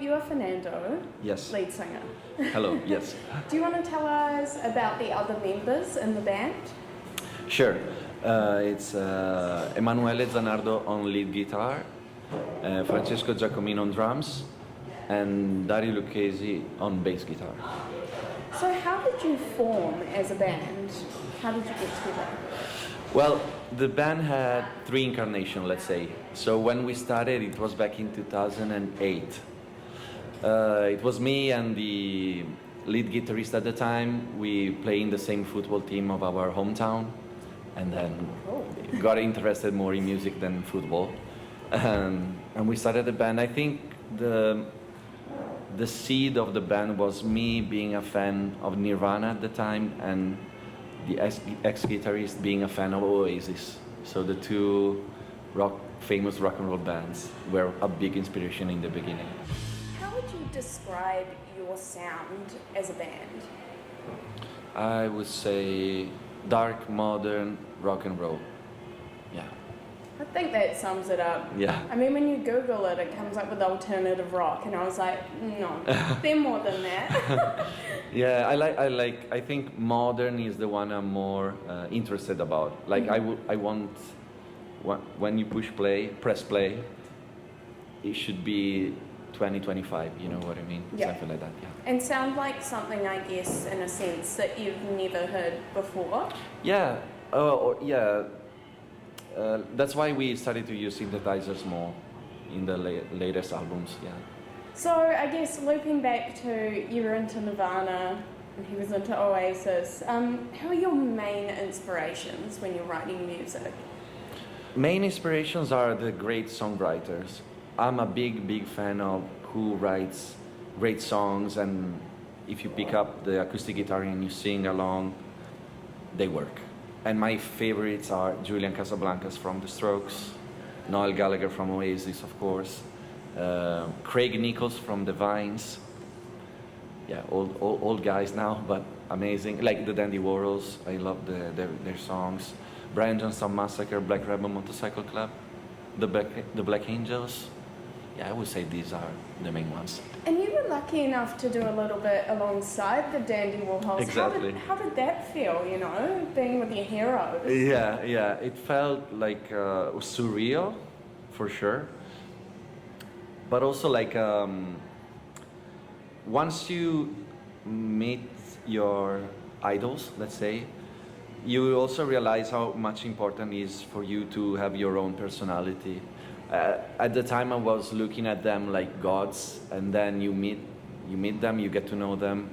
you are Fernando, Yes. lead singer. Hello. Yes. Do you want to tell us about the other members in the band? Sure. It's Emanuele Zanardo on lead guitar, Francesco Giacomino on drums, and Dario Lucchesi on bass guitar. So how did you form as a band? How did you get together? Well, the band had three incarnations, let's say. So when we started, it was back in 2008. It was me and the lead guitarist at the time. We played in the same football team of our hometown, and then got interested more in music than football. And we started the band. I think the seed of the band was me being a fan of Nirvana at the time, and the ex-guitarist being a fan of Oasis. So the two famous rock and roll bands were a big inspiration in the beginning. How would you describe your sound as a band? I would say dark, modern, rock and roll. Yeah. I think that sums it up. Yeah. I mean, when you Google it, it comes up with alternative rock, and I was like, no, they're more than that. Yeah, I think modern is the one I'm more interested about. Like I want, when you press play, it should be 2025, you know what I mean? Yeah. Something like that, yeah. And sound like something, I guess, in a sense, that you've never heard before. Yeah, that's why we started to use synthesizers more in the latest albums, yeah. So I guess looping back to you were into Nirvana and he was into Oasis, who are your main inspirations when you're writing music? Main inspirations are the great songwriters. I'm a big fan of who writes great songs, and if you pick up the acoustic guitar and you sing along, they work. And my favorites are Julian Casablancas from The Strokes, Noel Gallagher from Oasis, of course, Craig Nichols from The Vines. Yeah, old guys now, but amazing. Like the Dandy Warhols, I love their songs. Brian Johnstown Massacre, Black Rebel Motorcycle Club, the Black Angels. Yeah, I would say these are the main ones. And you were lucky enough to do a little bit alongside the Dandy Warhols. Exactly. How did that feel, you know, being with your heroes? Yeah, it felt like surreal, for sure. But also like once you meet your idols, let's say, you also realize how much important it is for you to have your own personality. At the time, I was looking at them like gods, and then you meet them, you get to know them,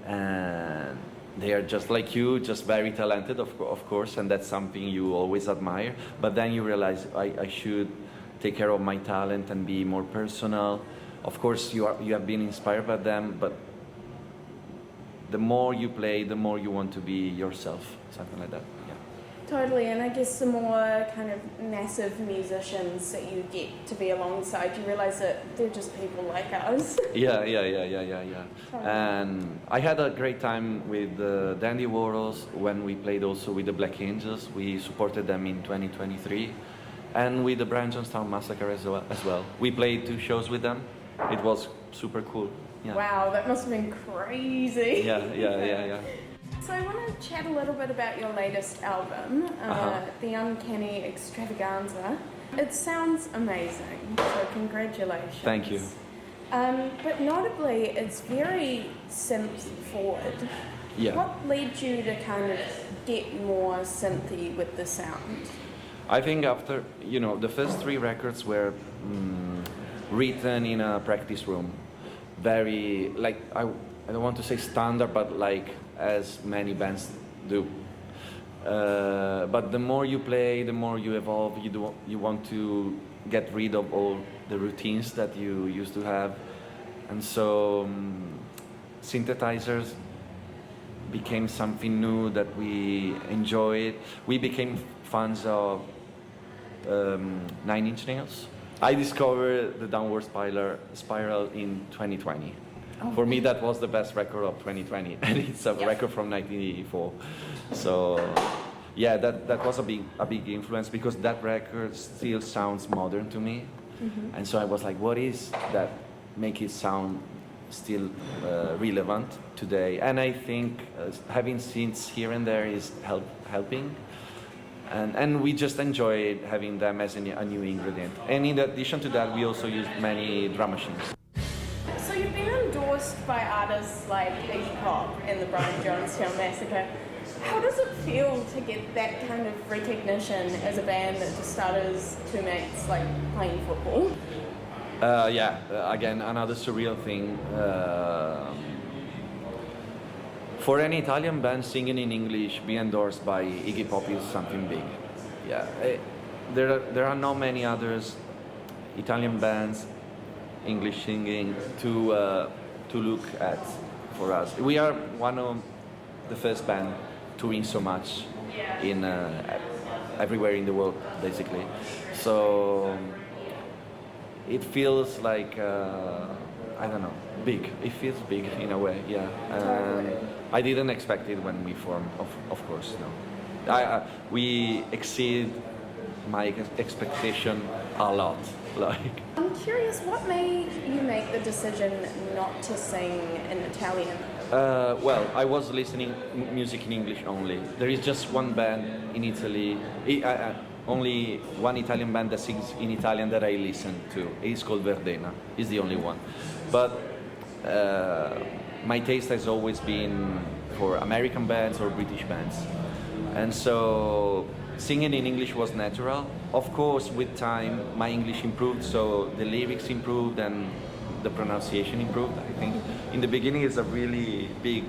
and they are just like you, just very talented, of course, and that's something you always admire. But then you realize I should take care of my talent and be more personal. Of course, you have been inspired by them, but the more you play, the more you want to be yourself, something like that. Yeah. Totally, and I guess the more kind of massive musicians that you get to be alongside, you realize that they're just people like us. Yeah. Totally. And I had a great time with the Dandy Warhols when we played also with the Black Angels. We supported them in 2023, and with the Brian Johnstown Massacre as well. We played 2 shows with them. It was super cool. Yeah. Wow, that must have been crazy. Yeah. So I want to chat a little bit about your latest album, The Uncanny Extravaganza. It sounds amazing, so congratulations. Thank you. But notably, it's very synth forward. Yeah. What led you to kind of get more synthy with the sound? I think after, the first 3 records were written in a practice room. Very, like, I don't want to say standard, but like as many bands do. But the more you play, the more you evolve. You want to get rid of all the routines that you used to have, and so synthesizers became something new that we enjoyed. We became fans of 9 Inch Nails. I discovered the Downward Spiral in 2020. For me, that was the best record of 2020, and it's a record from 1984. So, yeah, that was a big influence, because that record still sounds modern to me. And so I was like, what is that make it sound still relevant today. And I think having synths here and there is helping. And we just enjoy having them as a new ingredient. And in addition to that, we also use many drum machines. So you've been endorsed by artists like Iggy Pop and the Brian Jonestown Massacre. How does it feel to get that kind of recognition as a band that just started as two mates like playing football? Again, another surreal thing. For an Italian band singing in English, be endorsed by Iggy Pop is something big. There are not many others Italian bands English singing to look at for us. We are one of the first band touring so much in everywhere in the world, basically. So it feels like I don't know, big. It feels big in a way, yeah. And I didn't expect it when we formed, of course, no. We exceed my expectation a lot. Like, I'm curious, what made you make the decision not to sing in Italian? well, I was listening music in English only. There is just one band in Italy, only one Italian band that sings in Italian that I listen to. It's called Verdena. It's the only one. But my taste has always been for American bands or British bands. And so singing in English was natural. Of course, with time, my English improved, so the lyrics improved and the pronunciation improved, I think. In the beginning, it's a really big,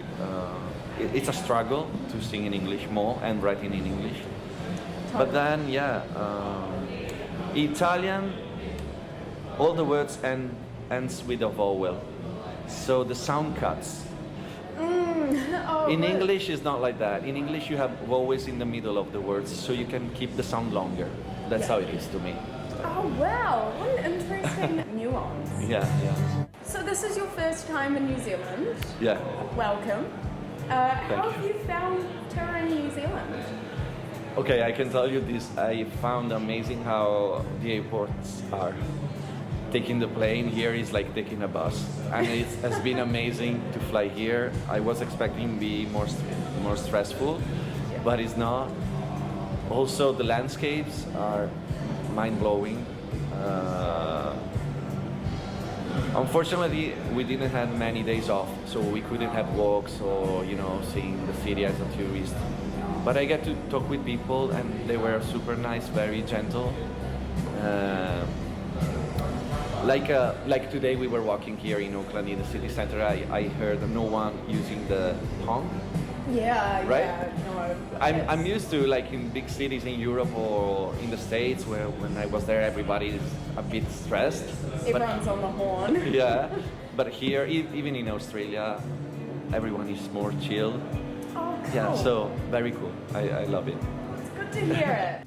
it's a struggle to sing in English more and writing in English. But then, Italian, all the words ends with a vowel, so the sound cuts. In English, it's not like that. In English, you have vowels in the middle of the words, so you can keep the sound longer. That's how it is to me. Oh wow, what an interesting nuance. Yeah. So this is your first time in New Zealand. Yeah. Welcome. How you. have you found touring New Zealand? Okay, I can tell you this. I found amazing how the airports are. Taking the plane here is like taking a bus, and it has been amazing to fly here. I was expecting to be more stressful, but it's not. Also, the landscapes are mind-blowing. Unfortunately, we didn't have many days off, so we couldn't have walks or seeing the city as a tourist. But I get to talk with people, and they were super nice, very gentle. Like today, we were walking here in Auckland in the city center. I heard no one using the honk. Yeah, right? Yeah, no. I'm used to, like, in big cities in Europe or in the States, where when I was there, everybody is a bit stressed. Everyone's on the horn. Yeah, but here, even in Australia, everyone is more chill. Oh, cool. Yeah, so very cool. I love it. It's good to hear it.